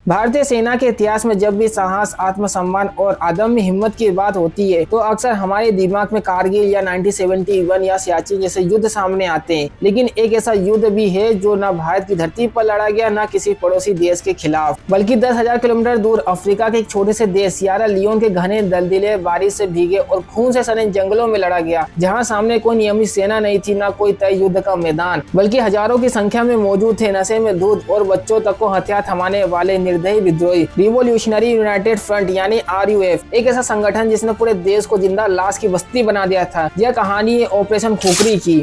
भारतीय सेना के इतिहास में जब भी साहस, आत्मसम्मान और अदम्य हिम्मत की बात होती है तो अक्सर हमारे दिमाग में कारगिल या 1971 या सियाचिन जैसे युद्ध सामने आते हैं। लेकिन एक ऐसा युद्ध भी है जो न भारत की धरती पर लड़ा गया, न किसी पड़ोसी देश के खिलाफ, बल्कि 10,000 किलोमीटर दूर अफ्रीका के एक छोटे से देश सियरा लियोन के घने दलदले, बारिश से भीगे और खून से सने जंगलों में लड़ा गया, जहाँ सामने कोई नियमित सेना नहीं थी, न कोई तय युद्ध का मैदान, बल्कि हजारों की संख्या में मौजूद थे नशे में धुत और बच्चों तक को हथियार थमाने वाले निर्दयी विद्रोही रिवोल्यूशनरी यूनाइटेड फ्रंट यानी RUF, एक ऐसा संगठन जिसने पूरे देश को जिंदा लाश की बस्ती बना दिया था। यह कहानी है ऑपरेशन खुखरी की।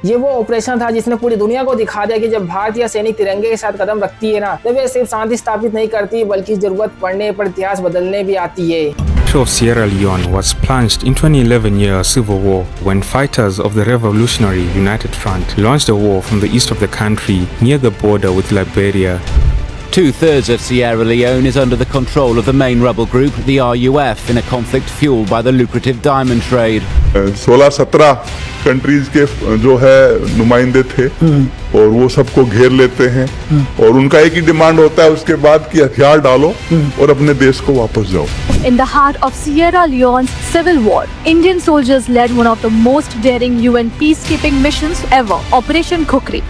ये वो ऑपरेशन था जिसने पूरी दुनिया को दिखा दिया कि जब भारतीय सैनिक तिरंगे के साथ कदम रखती है ना, तो वे सिर्फ शांति स्थापित नहीं करती बल्कि जरूरत पड़ने पर इतिहास बदलने भी आती है। Of Sierra Leone was plunged in 2011-year civil war when fighters of the Revolutionary United Front launched a war from the east of the country near the border with Liberia. Two-thirds of Sierra Leone is under the control of the main rebel group, the RUF, in a conflict fueled by the lucrative diamond trade. 16-17 countries के जो है नुमाइंदे थे और वो सबको घेर लेते हैं और उनका एक ही डिमांड होता है उसके बाद कि हथियार डालो और अपने देश को वापस जाओ। In the heart of Sierra Leone's civil war, Indian soldiers led one of the most daring UN peacekeeping missions ever, Operation Khukri.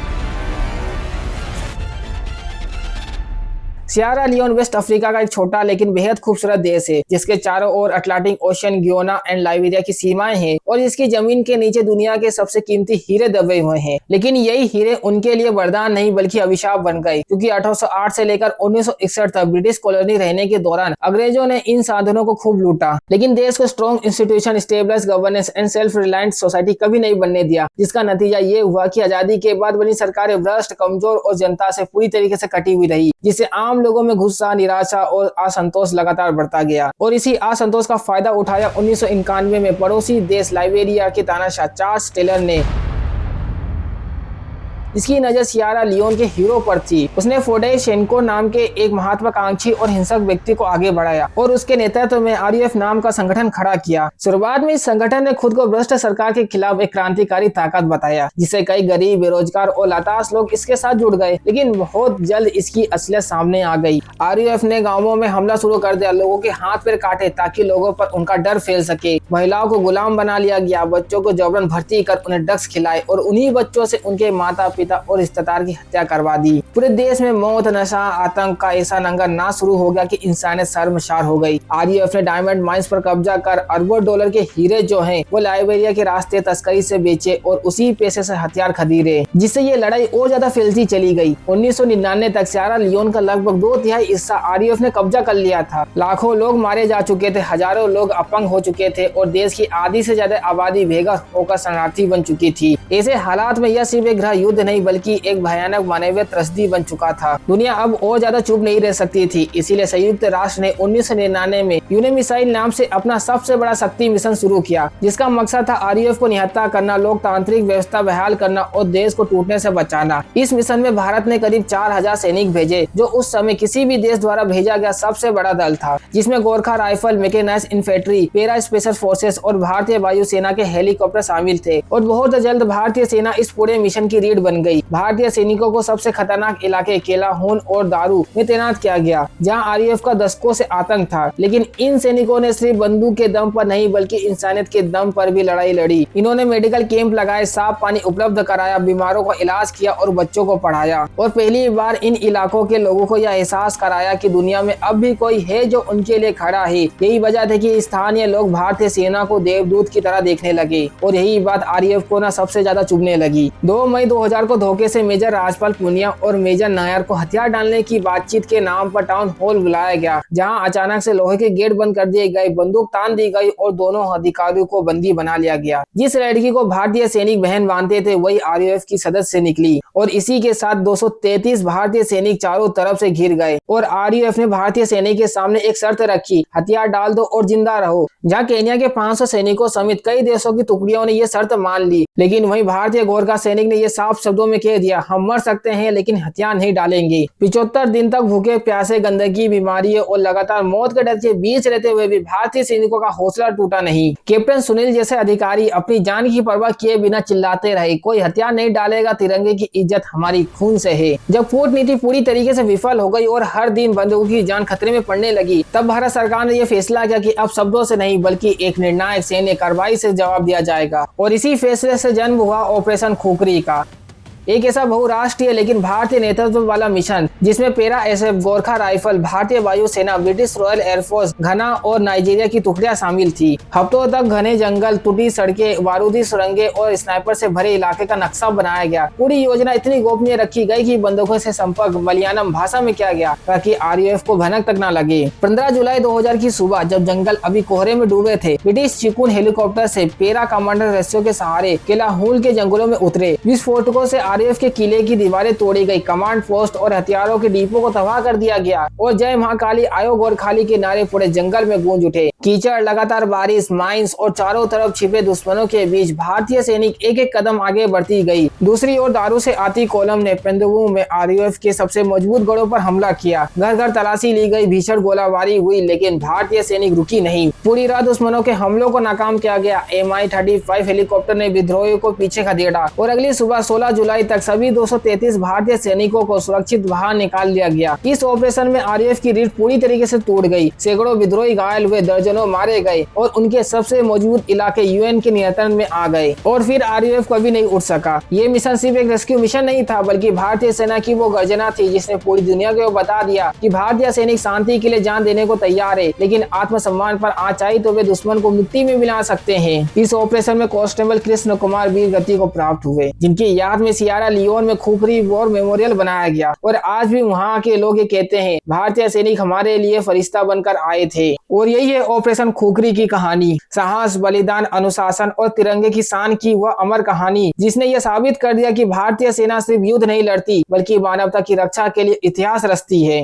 Sierra Leone West Africa का एक छोटा लेकिन बेहद खूबसूरत देश है, जिसके चारों ओर Atlantic Ocean, Guinea and Liberia की सीमाएं हैं और इसकी जमीन के नीचे दुनिया के सबसे कीमती हीरे दबे हुए हैं। लेकिन यही हीरे उनके लिए वरदान नहीं बल्कि अभिशाप बन गए, क्योंकि 1808 से लेकर 1961 तक ब्रिटिश कॉलोनी रहने के दौरान अंग्रेजों ने इन साधनों को खूब लूटा, लेकिन देश को strong institution, stabilised governance and self reliant society कभी नहीं बनने दिया, जिसका नतीजा ये हुआ कि आजादी के बाद बनी सरकारें भ्रष्ट, कमजोर और जनता से पूरी तरीके से कटी हुई रही, जिससे आम लोगों में गुस्सा, निराशा और असंतोष लगातार बढ़ता गया। और इसी असंतोष का फायदा उठाया 1991 में पड़ोसी देश लाइबेरिया के तानाशाह चार्ल्स टेलर ने। इसकी नजर सियरा लियोन के हीरो पर थी। उसने फोडे शेनको नाम के एक महत्वाकांक्षी और हिंसक व्यक्ति को आगे बढ़ाया और उसके नेतृत्व में RUF नाम का संगठन खड़ा किया। शुरुआत में इस संगठन ने खुद को भ्रष्ट सरकार के खिलाफ एक क्रांतिकारी ताकत बताया, जिससे कई गरीब, बेरोजगार और लाचार लोग इसके साथ जुड़ गए, लेकिन बहुत जल्द इसकी असलियत सामने आ गई। RUF ने गाँवों में हमला शुरू कर दिया, लोगों के हाथ पैर काटे ताकि लोगों पर उनका डर फैल सके। महिलाओं को गुलाम बना लिया गया, बच्चों को जबरन भर्ती कर उन्हें ड्रग्स खिलाए और उन्हीं बच्चों से उनके माता पिता और रिश्तेदार की हत्या करवा दी। पूरे देश में मौत, नशा, आतंक का ऐसा नंगा नाच शुरू हो गया कि इंसानियत शर्मसार हो गई। RUF ने डायमंड माइंस पर कब्जा कर अरबों डॉलर के हीरे जो हैं वो लाइबेरिया के रास्ते तस्करी से बेचे और उसी पैसे से हथियार खरीदे, जिससे ये लड़ाई और ज्यादा फैलती चली गई। 1999 तक सियरा लियोन का लगभग 2/3 हिस्सा RUF ने कब्जा कर लिया था। लाखों लोग मारे जा चुके थे, हजारों लोग अपंग हो चुके थे और देश की आधी से ज्यादा आबादी बेघर होकर शरणार्थी बन चुकी थी। ऐसे हालात में यह सिर्फ एक गृह युद्ध नहीं बल्कि एक भयानक मानवीय त्रस्ती बन चुका था। दुनिया अब और ज्यादा चुप नहीं रह सकती थी, इसीलिए संयुक्त राष्ट्र ने 1999 में यूनेमिसाइल नाम से अपना सबसे बड़ा शक्ति मिशन शुरू किया, जिसका मकसद था RUF को निहत्था करना, लोकतांत्रिक व्यवस्था बहाल करना और देश को टूटने से बचाना। इस मिशन में भारत ने करीब 4000 सैनिक भेजे, जो उस समय किसी भी देश द्वारा भेजा गया सबसे बड़ा दल था, जिसमें Gorkha rifle, mechanised infantry, para special forces और भारतीय वायुसेना के हेलीकॉप्टर शामिल थे। और बहुत जल्द भारतीय सेना इस पूरे मिशन की रीढ़ बन गई। भारतीय सैनिकों को सबसे खतरनाक इलाके केला, खून और दारू में तैनात किया गया, जहां RUF का दशकों से आतंक था। लेकिन इन सैनिकों ने सिर्फ बंदूक के दम पर नहीं बल्कि इंसानियत के दम पर भी लड़ाई लड़ी। इन्होंने मेडिकल कैंप लगाए, साफ पानी उपलब्ध कराया, बीमारों का इलाज किया और बच्चों को पढ़ाया। और पहली बार इन इलाकों के लोगों को यह एहसास कराया कि दुनिया में अब भी कोई है जो उनके लिए खड़ा है। यही वजह थी कि स्थानीय लोग भारतीय सेना को देवदूत की तरह देखने लगे और यही बात RUF को सबसे ज्यादा चुभने लगी। 2 मई 2000 को धोखे से मेजर राजपाल पुनिया और मेजर नायर को हथियार डालने की बातचीत के नाम पर टाउन हॉल बुलाया गया, जहां अचानक से लोहे के गेट बंद कर दिए गए, बंदूक तान दी गई और दोनों अधिकारियों को बंदी बना लिया गया। जिस लड़की को भारतीय सैनिक बहन मानते थे वही RUF की सदस्य निकली और इसी के साथ 233 भारतीय सैनिक चारों तरफ से घिर गए। और RUF ने भारतीय सैनिक के सामने एक शर्त रखी, हथियार डाल दो और जिंदा रहो। जहाँ केन्या के 500 सैनिकों समेत कई देशों की टुकड़ियों ने यह शर्त मान ली, लेकिन वहीं भारतीय गोरखा सैनिक ने यह साफ शब्दों शब्दों में कह दिया, हम मर सकते हैं लेकिन हथियार नहीं डालेंगे। 75 दिन तक भूखे प्यासे, गंदगी, बीमारी और लगातार मौत के डर के बीच रहते हुए भी भारतीय सैनिकों का हौसला टूटा नहीं। कैप्टन सुनील जैसे अधिकारी अपनी जान की परवाह किए बिना चिल्लाते रहे, कोई हथियार नहीं डालेगा, तिरंगे की इज्जत हमारी खून से है। जब कूटनीति पूरी तरीके से विफल हो गई और हर दिन बंदूकों की जान खतरे में पड़ने लगी, तब भारत सरकार ने यह फैसला किया कि अब शब्दों से नहीं बल्कि एक निर्णायक सैन्य कार्रवाई से जवाब दिया जाएगा। और इसी फैसले से जन्म हुआ ऑपरेशन खुखरी का, एक ऐसा बहुराष्ट्रीय लेकिन भारतीय नेतृत्व वाला मिशन जिसमें पैरा एसएफ, गोरखा राइफल, भारतीय वायुसेना, ब्रिटिश रॉयल एयरफोर्स, घना और नाइजीरिया की टुकड़ियां शामिल थी। हफ्तों तक घने जंगल, टूटी सड़कें, बारूदी सुरंगें और स्नाइपर से भरे इलाके का नक्शा बनाया गया। पूरी योजना इतनी गोपनीय रखी गई कि बंदूकों से संपर्क मलयालम भाषा में किया गया ताकि आरयूएफ को भनक तक न लगे। 15 जुलाई 2000 की सुबह जब जंगल अभी कोहरे में डूबे थे, ब्रिटिश चिकून हेलीकॉप्टर से पैरा कमांडर रस्सियों के सहारे केलाहूल के जंगलों में उतरे। विस्फोटकों से आरयूएफ के किले की दीवारें तोड़ी गई, कमांड पोस्ट और हथियारों के डिपो को तबाह कर दिया गया और जय महाकाली आयो गोरखाली के नारे पूरे जंगल में गूंज उठे। कीचड़, लगातार बारिश, माइंस और चारों तरफ छिपे दुश्मनों के बीच भारतीय सैनिक एक एक कदम आगे बढ़ती गई। दूसरी ओर दारू से आती कोलम ने पेंदुबू में आरयूएफ के सबसे मजबूत गढ़ों पर हमला किया। घर घर तलाशी ली गई, भीषण गोलाबारी हुई, लेकिन भारतीय सैनिक रुकी नहीं। पूरी रात दुश्मनों के हमलों को नाकाम किया गया। Mi-35 हेलीकॉप्टर ने विद्रोहियों को पीछे खदेड़ा और अगली सुबह 16 जुलाई तक सभी 233 भारतीय सैनिकों को सुरक्षित बाहर निकाल लिया गया। इस ऑपरेशन में आरयूएफ की रीढ़ पूरी तरीके से टूट गई, सैकड़ों विद्रोही घायल हुए, दर्जनों मारे गए और उनके सबसे मजबूत इलाके यूएन के नियंत्रण में आ गए और फिर आरयूएफ कभी नहीं उठ सका। ये मिशन सिर्फ एक रेस्क्यू मिशन नहीं था बल्कि भारतीय सेना की वो गर्जना थी जिसने पूरी दुनिया को बता दिया कि भारतीय सैनिक शांति के लिए जान देने को तैयार है, लेकिन आत्मसम्मान पर आँच आई तो वे दुश्मन को मुक्ति में मिला सकते हैं। इस ऑपरेशन में कांस्टेबल कृष्ण कुमार वीर गति को प्राप्त हुए, जिनकी याद में सियरा लियोन में खुखरी वॉर मेमोरियल बनाया गया और आज भी वहाँ के लोग ये कहते हैं भारतीय सैनिक हमारे लिए फरिश्ता बनकर आए थे। और यही है ऑपरेशन खुखरी की कहानी, साहस, बलिदान, अनुशासन और तिरंगे की शान की वह अमर कहानी जिसने यह साबित कर दिया कि भारतीय सेना सिर्फ युद्ध नहीं लड़ती बल्कि मानवता की रक्षा के लिए इतिहास रचती है।